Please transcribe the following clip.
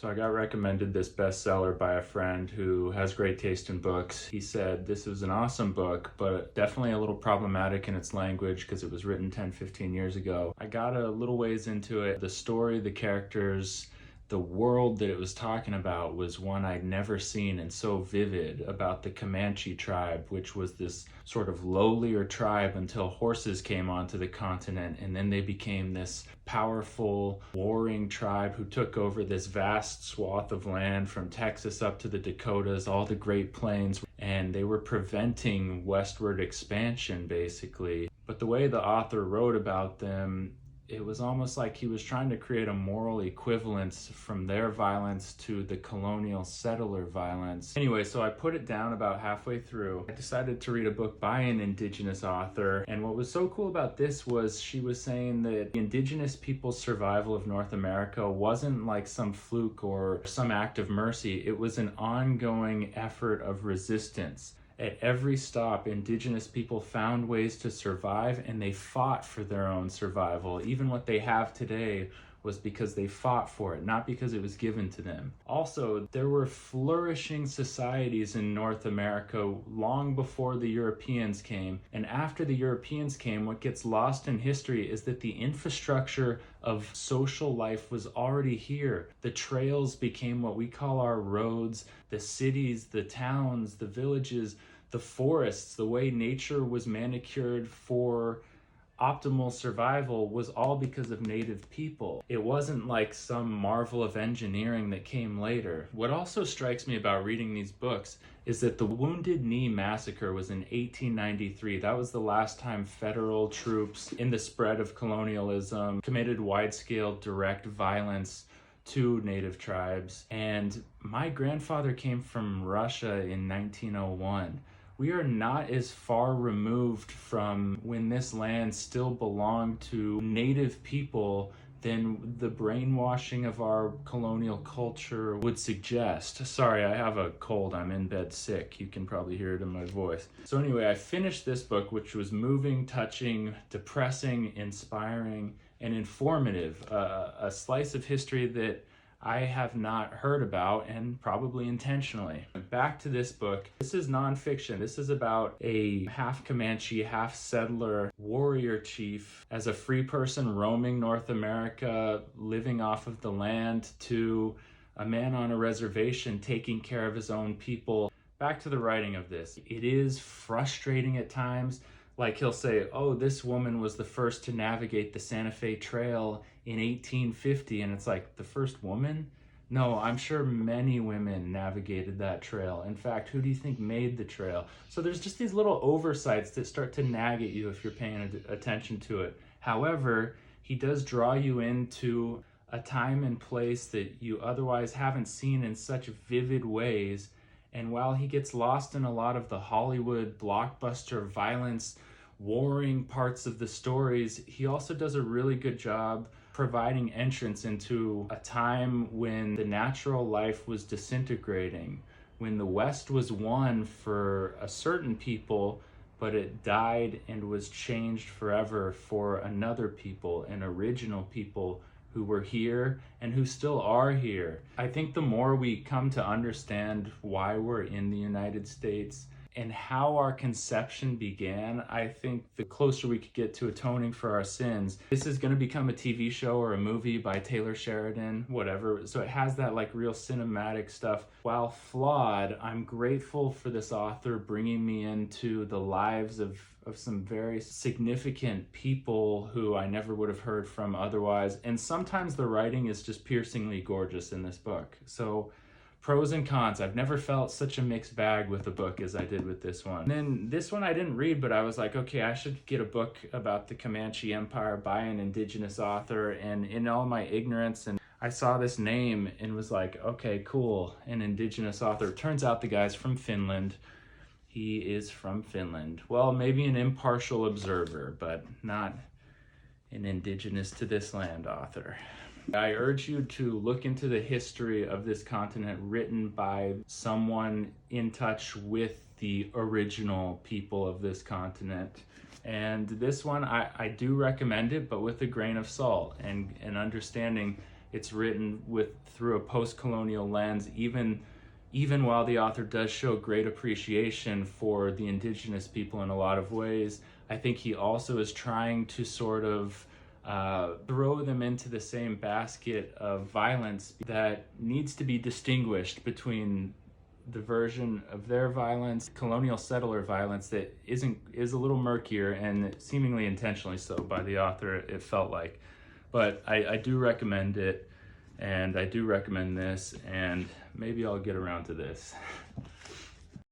So I got recommended this bestseller by a friend who has great taste in books. He said this was an awesome book, but definitely a little problematic in its language because it was written 10, 15 years ago. I got a little ways into it. The story, the characters, the world that it was talking about was one I'd never seen and so vivid, about the Comanche tribe, which was this sort of lowlier tribe until horses came onto the continent, and then they became this powerful warring tribe who took over this vast swath of land from Texas up to the Dakotas, all the Great Plains, and they were preventing westward expansion basically. But the way the author wrote about them, it was almost like he was trying to create a moral equivalence from their violence to the colonial settler violence. Anyway, so I put it down about halfway through. I decided to read a book by an Indigenous author, and what was so cool about this was she was saying that the Indigenous people's survival of North America wasn't like some fluke or some act of mercy. It was an ongoing effort of resistance. At every stop, Indigenous people found ways to survive, and they fought for their own survival. Even what they have today was because they fought for it, not because it was given to them. Also, there were flourishing societies in North America long before the Europeans came. And after the Europeans came, what gets lost in history is that the infrastructure of social life was already here. The trails became what we call our roads, the cities, the towns, the villages, the forests, the way nature was manicured for optimal survival was all because of native people. It wasn't like some marvel of engineering that came later. What also strikes me about reading these books is that the Wounded Knee Massacre was in 1893. That was the last time federal troops, in the spread of colonialism, committed wide-scale direct violence to native tribes. And my grandfather came from Russia in 1901. We are not as far removed from when this land still belonged to native people than the brainwashing of our colonial culture would suggest. Sorry, I have a cold. I'm in bed sick. You can probably hear it in my voice. So anyway, I finished this book, which was moving, touching, depressing, inspiring, and informative. A slice of history that I have not heard about, and probably intentionally. Back to this book. This is nonfiction. This is about a half Comanche, half settler warrior chief as a free person roaming North America, living off of the land, to a man on a reservation taking care of his own people. Back to the writing of this. It is frustrating at times. Like he'll say, oh, this woman was the first to navigate the Santa Fe Trail in 1850. And it's like, the first woman? No, I'm sure many women navigated that trail. In fact, who do you think made the trail? So there's just these little oversights that start to nag at you if you're paying attention to it. However, he does draw you into a time and place that you otherwise haven't seen in such vivid ways. And while he gets lost in a lot of the Hollywood blockbuster violence, warring parts of the stories, he also does a really good job providing entrance into a time when the natural life was disintegrating, when the West was won for a certain people, but it died and was changed forever for another people, an original people who were here and who still are here. I think the more we come to understand why we're in the United States and how our conception began, I think the closer we could get to atoning for our sins. This is going to become a TV show or a movie by Taylor Sheridan, whatever. So it has that like real cinematic stuff. While flawed, I'm grateful for this author bringing me into the lives of some very significant people who I never would have heard from otherwise. And sometimes the writing is just piercingly gorgeous in this book. So pros and cons. I've never felt such a mixed bag with a book as I did with this one. And then this one I didn't read, but I was like, okay, I should get a book about the Comanche Empire by an Indigenous author. And in all my ignorance, and I saw this name and was like, okay, cool, an Indigenous author. Turns out the guy's from Finland. He is from Finland. Well, maybe an impartial observer, but not an Indigenous to this land author. I urge you to look into the history of this continent written by someone in touch with the original people of this continent. And this one, I do recommend it, but with a grain of salt and understanding It's written through a post-colonial lens, even while the author does show great appreciation for the Indigenous people in a lot of ways. I think he also is trying to sort of throw them into the same basket of violence that needs to be distinguished between the version of their violence, colonial settler violence, that is a little murkier and seemingly intentionally so by the author, it felt like. But I do recommend it, and I do recommend this, and maybe I'll get around to this.